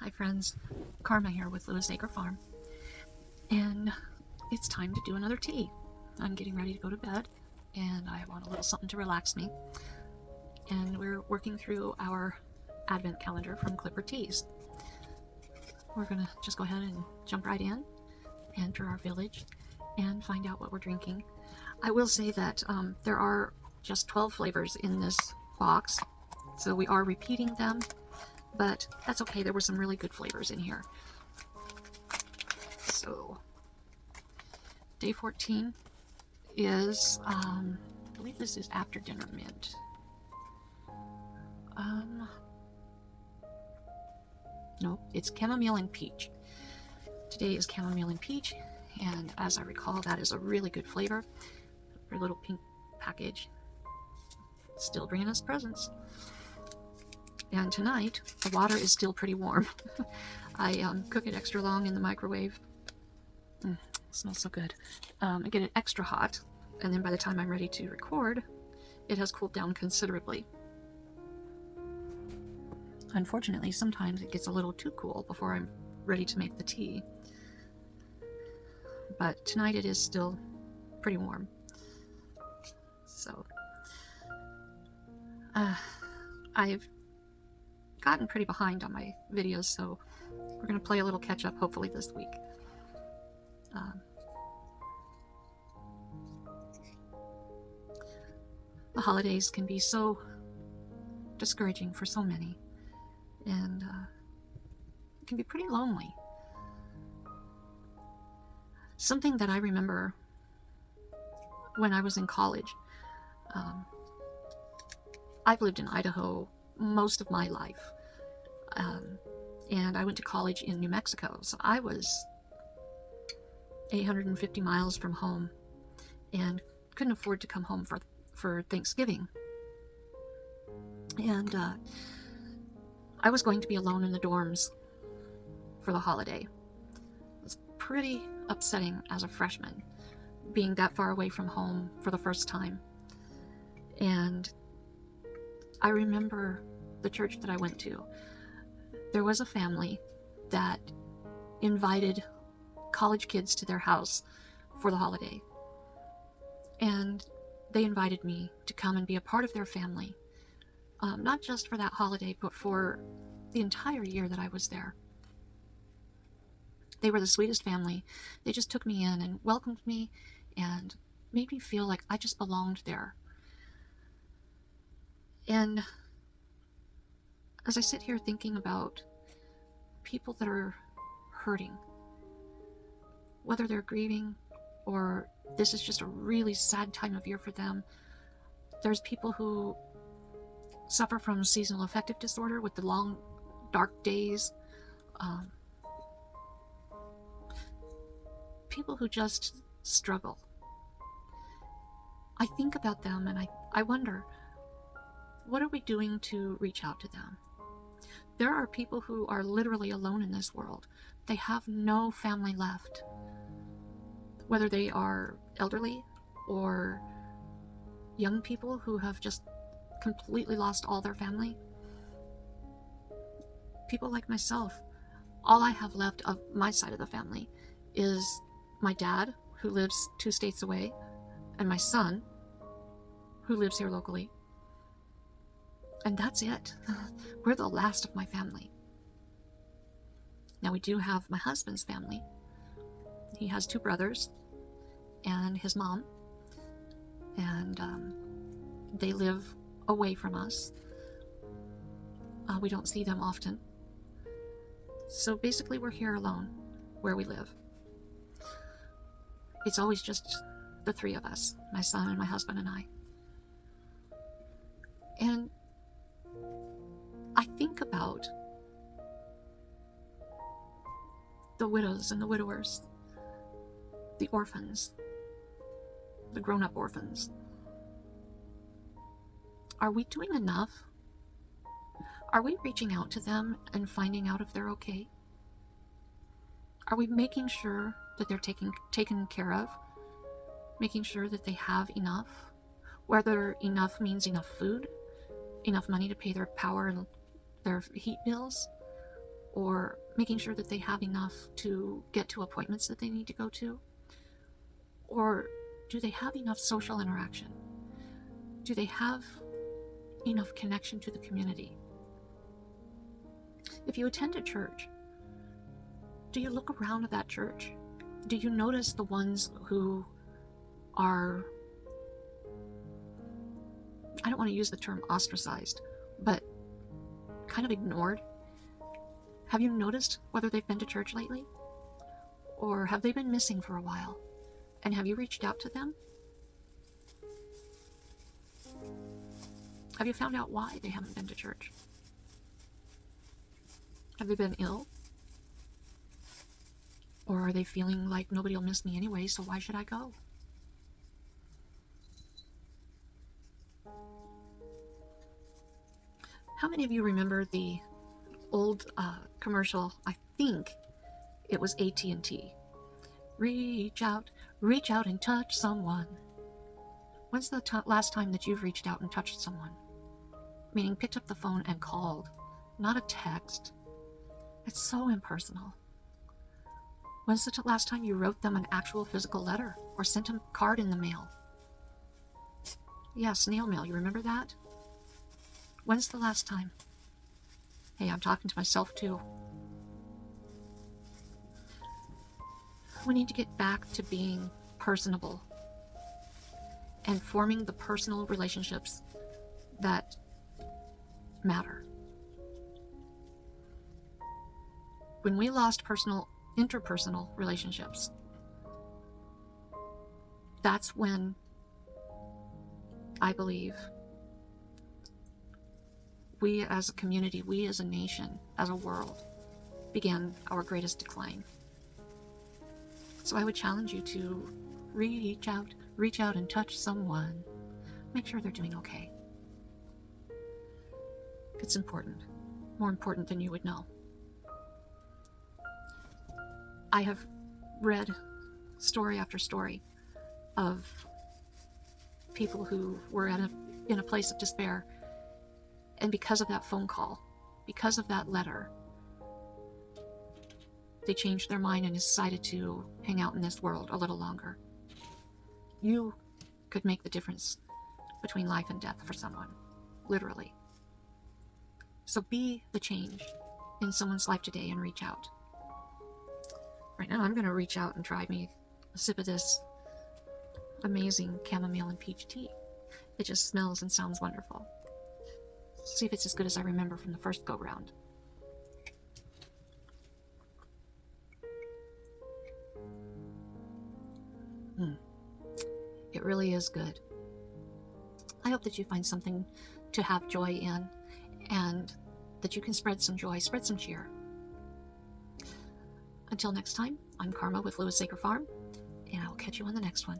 Hi friends, Karma here with Lewis Acre Farm, and it's time to do another tea. I'm getting ready to go to bed, and I want a little something to relax me, and we're working through our advent calendar from Clipper Teas. We're gonna just go ahead and jump right in, enter our village, and find out what we're drinking. I will say that there are just 12 flavors in this box, so we are repeating them, but that's okay. There were some really good flavors in here. So day 14 is I believe this is after dinner mint. No, it's chamomile and peach. Today is chamomile and peach, and as I recall, that is a really good flavor. Our little pink package, still bringing us presents. And tonight, the water is still pretty warm. I cook it extra long in the microwave. Smells so good. I get it extra hot, and then by the time I'm ready to record, it has cooled down considerably. Unfortunately, sometimes it gets a little too cool before I'm ready to make the tea. But tonight it is still pretty warm. So, I've gotten pretty behind on my videos, so we're going to play a little catch up hopefully this week. The holidays can be so discouraging for so many, and it can be pretty lonely. Something that I remember when I was in college, I've lived in Idaho most of my life, and I went to college in New Mexico, so I was 850 miles from home and couldn't afford to come home for Thanksgiving. And I was going to be alone in the dorms for the holiday. It was pretty upsetting as a freshman, being that far away from home for the first time. And I remember the church that I went to. There was a family that invited college kids to their house for the holiday. And they invited me to come and be a part of their family. Not just for that holiday, but for the entire year that I was there. They were the sweetest family. They just took me in and welcomed me and made me feel like I just belonged there. And as I sit here thinking about people that are hurting, whether they're grieving or this is just a really sad time of year for them, there's people who suffer from seasonal affective disorder with the long, dark days. People who just struggle. I think about them and I wonder, what are we doing to reach out to them? There are people who are literally alone in this world. They have no family left. Whether they are elderly or young people who have just completely lost all their family. People like myself, all I have left of my side of the family is my dad, who lives 2 states away, and my son, who lives here locally. And that's it. We're the last of my family. Now we do have my husband's family. He has 2 brothers and his mom, and they live away from us. We don't see them often. So basically we're here alone where we live. It's always just the 3 of us, my son and my husband and I. And I think about the widows and the widowers, the orphans, the grown-up orphans. Are we doing enough? Are we reaching out to them and finding out if they're okay? Are we making sure that they're taken care of? Making sure that they have enough? Whether enough means enough food, enough money to pay their power and their heat bills, or making sure that they have enough to get to appointments that they need to go to? Or do they have enough social interaction? Do they have enough connection to the community? If you attend a church, do you look around at that church? Do you notice the ones who are, I don't want to use the term ostracized, but kind of ignored? Have you noticed whether they've been to church lately? Or have they been missing for a while? And have you reached out to them? Have you found out why they haven't been to church? Have they been ill? Or are they feeling like nobody will miss me anyway, so why should I go? How many of you remember the old commercial? I think it was AT&T. Reach out and touch someone. When's the last time that you've reached out and touched someone? Meaning picked up the phone and called, not a text. It's so impersonal. When's the last time you wrote them an actual physical letter or sent them a card in the mail? Yeah, snail mail, you remember that? When's the last time? Hey, I'm talking to myself too. We need to get back to being personable and forming the personal relationships that matter. When we lost interpersonal relationships, that's when I believe we as a community, we as a nation, as a world, began our greatest decline. So I would challenge you to reach out and touch someone. Make sure they're doing okay. It's important, more important than you would know. I have read story after story of people who were in a place of despair, and because of that phone call, because of that letter, they changed their mind and decided to hang out in this world a little longer. You could make the difference between life and death for someone, literally. So be the change in someone's life today and reach out. Right now, I'm going to reach out and try me a sip of this amazing chamomile and peach tea. It just smells and sounds wonderful. See if it's as good as I remember from the first go-round. It really is good. I hope that you find something to have joy in, and that you can spread some joy, spread some cheer. Until next time, I'm Karma with Lewis Acre Farm, and I will catch you on the next one.